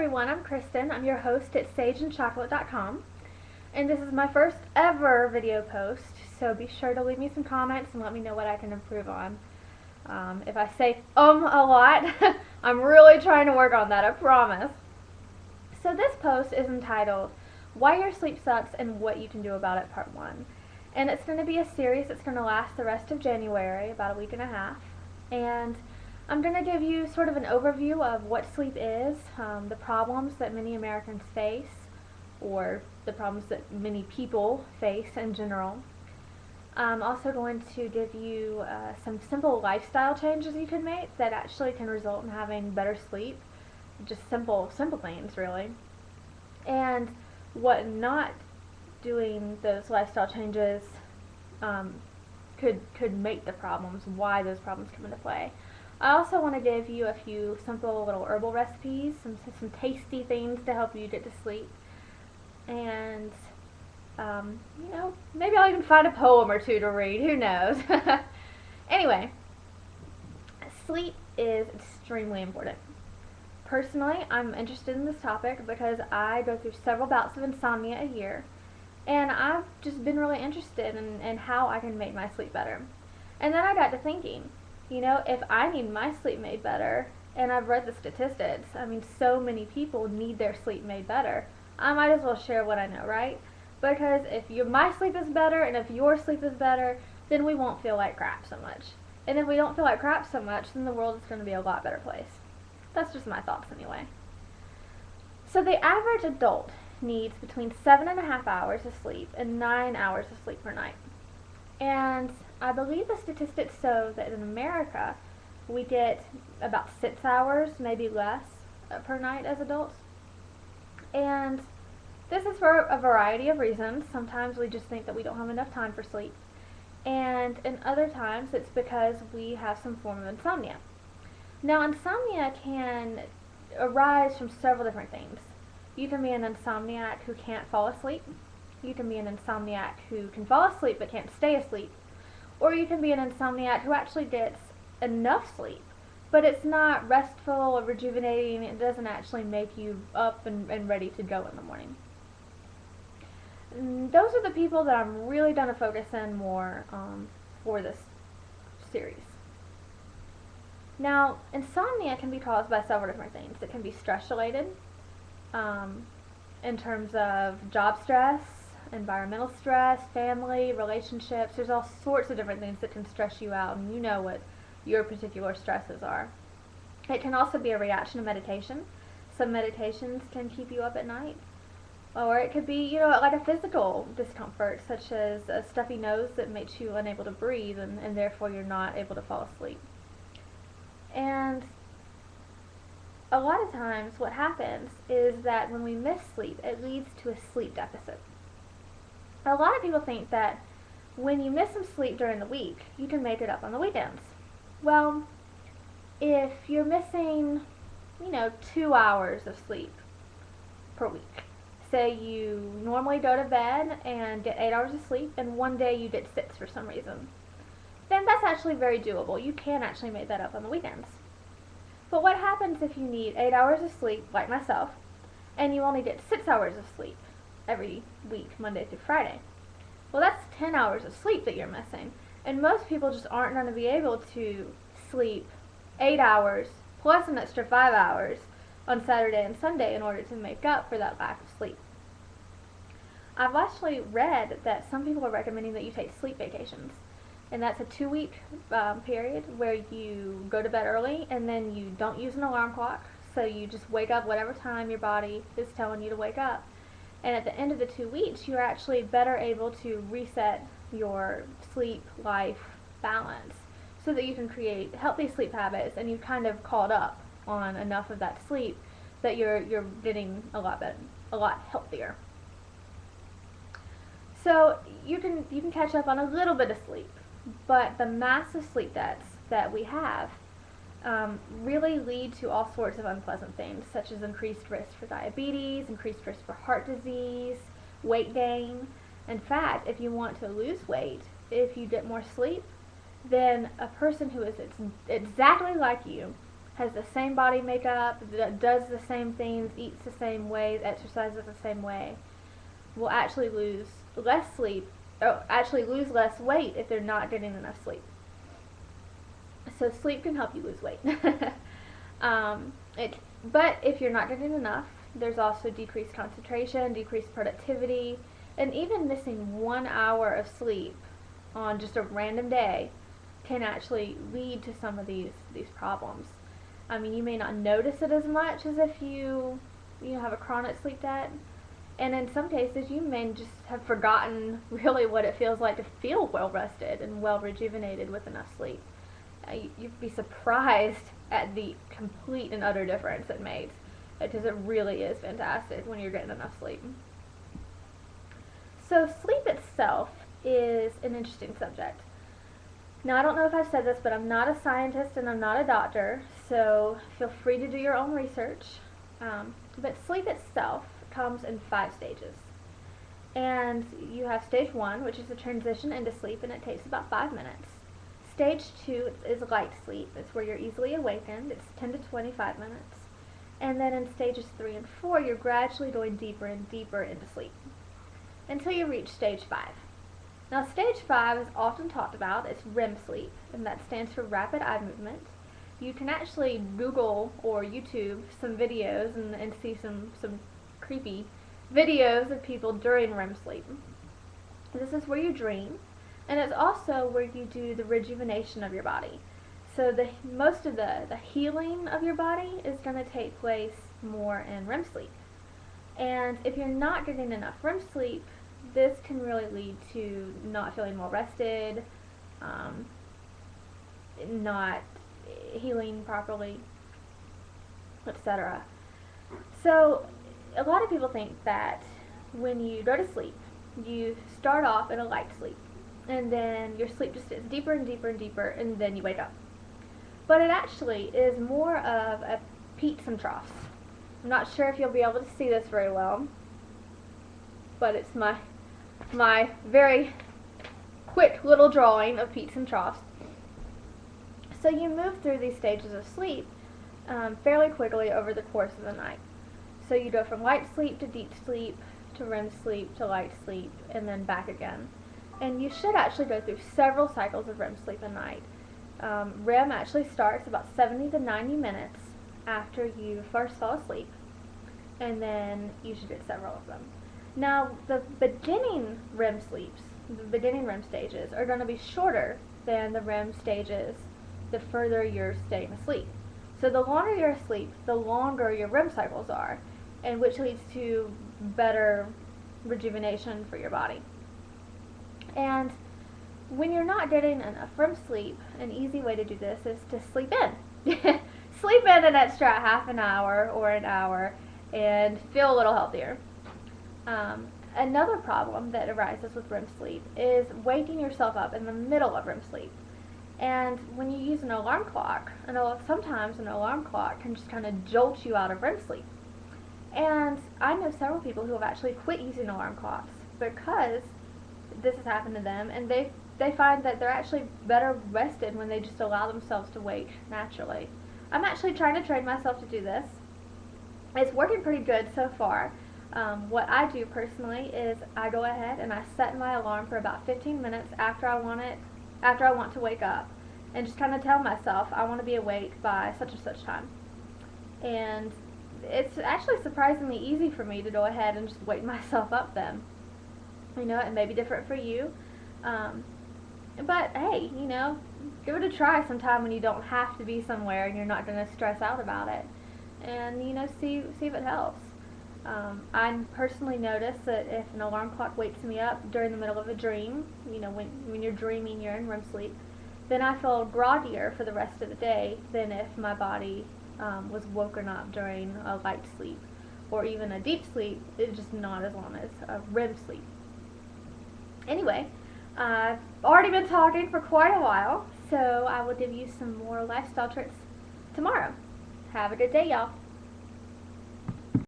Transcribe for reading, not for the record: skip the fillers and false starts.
everyone, I'm Kristen. I'm your host at sageandchocolate.com, and this is my first ever video post, so be sure to leave me some comments and let me know what I can improve on. If I say a lot, I'm really trying to work on that, I promise. So this post is entitled, Why Your Sleep Sucks and What You Can Do About It, Part 1. And it's going to be a series that's going to last the rest of January, about a week and a half. And I'm going to give you sort of an overview of what sleep is, the problems that many Americans face, or the problems that many people face in general. I'm also going to give you some simple lifestyle changes you can make that actually can result in having better sleep. Just simple things, really. And what not doing those lifestyle changes could make the problems, why those problems come into play. I also want to give you a few simple little herbal recipes, some tasty things to help you get to sleep. And, maybe I'll even find a poem or two to read, who knows. Anyway, sleep is extremely important. Personally, I'm interested in this topic because I go through several bouts of insomnia a year, and I've just been really interested in how I can make my sleep better. And then I got to thinking, if I need my sleep made better, and I've read the statistics, so many people need their sleep made better, I might as well share what I know, right? Because if my sleep is better, and if your sleep is better, then we won't feel like crap so much. And if we don't feel like crap so much, then the world is going to be a lot better place. That's just my thoughts anyway. So the average adult needs between 7.5 hours of sleep and 9 hours of sleep per night. And I believe the statistics show that in America, we get about 6 hours, maybe less, per night as adults. And this is for a variety of reasons. Sometimes we just think that we don't have enough time for sleep. And in other times, it's because we have some form of insomnia. Now, insomnia can arise from several different things. You can be an insomniac who can't fall asleep. You can be an insomniac who can fall asleep but can't stay asleep. Or you can be an insomniac who actually gets enough sleep, but it's not restful or rejuvenating. It doesn't actually make you up and ready to go in the morning. Those are the people that I'm really going to focus in more for this series. Now, insomnia can be caused by several different things. It can be stress-related, in terms of job stress, environmental stress, family, relationships. There's all sorts of different things that can stress you out, and you know what your particular stresses are. It can also be a reaction to medication. Some medications can keep you up at night. Or it could be, like a physical discomfort, such as a stuffy nose that makes you unable to breathe, and therefore you're not able to fall asleep. And a lot of times what happens is that when we miss sleep, it leads to a sleep deficit. A lot of people think that when you miss some sleep during the week, you can make it up on the weekends. Well, if you're missing, 2 hours of sleep per week, say you normally go to bed and get 8 hours of sleep, and one day you get 6 for some reason, then that's actually very doable. You can actually make that up on the weekends. But what happens if you need 8 hours of sleep, like myself, and you only get 6 hours of sleep every week, Monday through Friday? Well, that's 10 hours of sleep that you're missing. And most people just aren't going to be able to sleep 8 hours plus an extra 5 hours on Saturday and Sunday in order to make up for that lack of sleep. I've actually read that some people are recommending that you take sleep vacations. And that's a 2-week period where you go to bed early and then you don't use an alarm clock. So you just wake up whatever time your body is telling you to wake up. And at the end of the 2 weeks, you're actually better able to reset your sleep-life balance so that you can create healthy sleep habits, and you've kind of caught up on enough of that sleep that you're getting a lot better, a lot healthier. So you can catch up on a little bit of sleep, but the massive sleep debts that we have really lead to all sorts of unpleasant things, such as increased risk for diabetes, increased risk for heart disease, weight gain. In fact, if you want to lose weight, if you get more sleep, then a person who is exactly like you has the same body makeup, does the same things, eats the same way, exercises the same way, will actually lose less sleep, or actually lose less weight if they're not getting enough sleep. So sleep can help you lose weight. um, but if you're not getting enough, there's also decreased concentration, decreased productivity, and even missing 1 hour of sleep on just a random day can actually lead to some of these problems. I mean, you may not notice it as much as if you have a chronic sleep debt, and in some cases you may just have forgotten really what it feels like to feel well rested and well rejuvenated with enough sleep. You'd be surprised at the complete and utter difference it makes, because it really is fantastic when you're getting enough sleep. So sleep itself is an interesting subject. Now, I don't know if I've said this, but I'm not a scientist and I'm not a doctor, so feel free to do your own research. But sleep itself comes in 5 stages. And you have stage 1, which is the transition into sleep, and it takes about 5 minutes. Stage 2 is light sleep. It's where you're easily awakened. It's 10 to 25 minutes. And then in stages 3 and 4, you're gradually going deeper and deeper into sleep until you reach stage 5. Now, stage 5 is often talked about. It's REM sleep, and that stands for rapid eye movement. You can actually Google or YouTube some videos and see some creepy videos of people during REM sleep. This is where you dream, and it's also where you do the rejuvenation of your body. So most of the healing of your body is going to take place more in REM sleep. And if you're not getting enough REM sleep, this can really lead to not feeling well rested, not healing properly, etc. So a lot of people think that when you go to sleep, you start off in a light sleep, and then your sleep just gets deeper and deeper and deeper, and then you wake up. But it actually is more of a peaks and troughs. I'm not sure if you'll be able to see this very well, but it's my very quick little drawing of peaks and troughs. So you move through these stages of sleep fairly quickly over the course of the night. So you go from light sleep to deep sleep to REM sleep to light sleep and then back again. And you should actually go through several cycles of REM sleep a night. REM actually starts about 70 to 90 minutes after you first fall asleep, and then you should get several of them. Now, the beginning REM sleeps, the beginning REM stages, are going to be shorter than the REM stages the further you're staying asleep. So the longer you're asleep, the longer your REM cycles are, and which leads to better rejuvenation for your body. And when you're not getting enough REM sleep, an easy way to do this is to sleep in. Sleep in an extra half an hour or an hour and feel a little healthier. Another problem that arises with REM sleep is waking yourself up in the middle of REM sleep. And when you use an alarm clock, sometimes an alarm clock can just kind of jolt you out of REM sleep. And I know several people who have actually quit using alarm clocks because this has happened to them, and they find that they're actually better rested when they just allow themselves to wake naturally. I'm actually trying to train myself to do this. It's working pretty good so far. What I do personally is I go ahead and I set my alarm for about 15 minutes after I want to wake up, and just kind of tell myself I want to be awake by such and such time. And it's actually surprisingly easy for me to go ahead and just wake myself up then. You know, it may be different for you, but hey, give it a try sometime when you don't have to be somewhere and you're not going to stress out about it, and see if it helps. I personally notice that if an alarm clock wakes me up during the middle of a dream, when you're dreaming, you're in REM sleep, then I feel groggier for the rest of the day than if my body was woken up during a light sleep or even a deep sleep. It's just not as long as a REM sleep. Anyway, I've already been talking for quite a while, so I will give you some more lifestyle tricks tomorrow. Have a good day, y'all.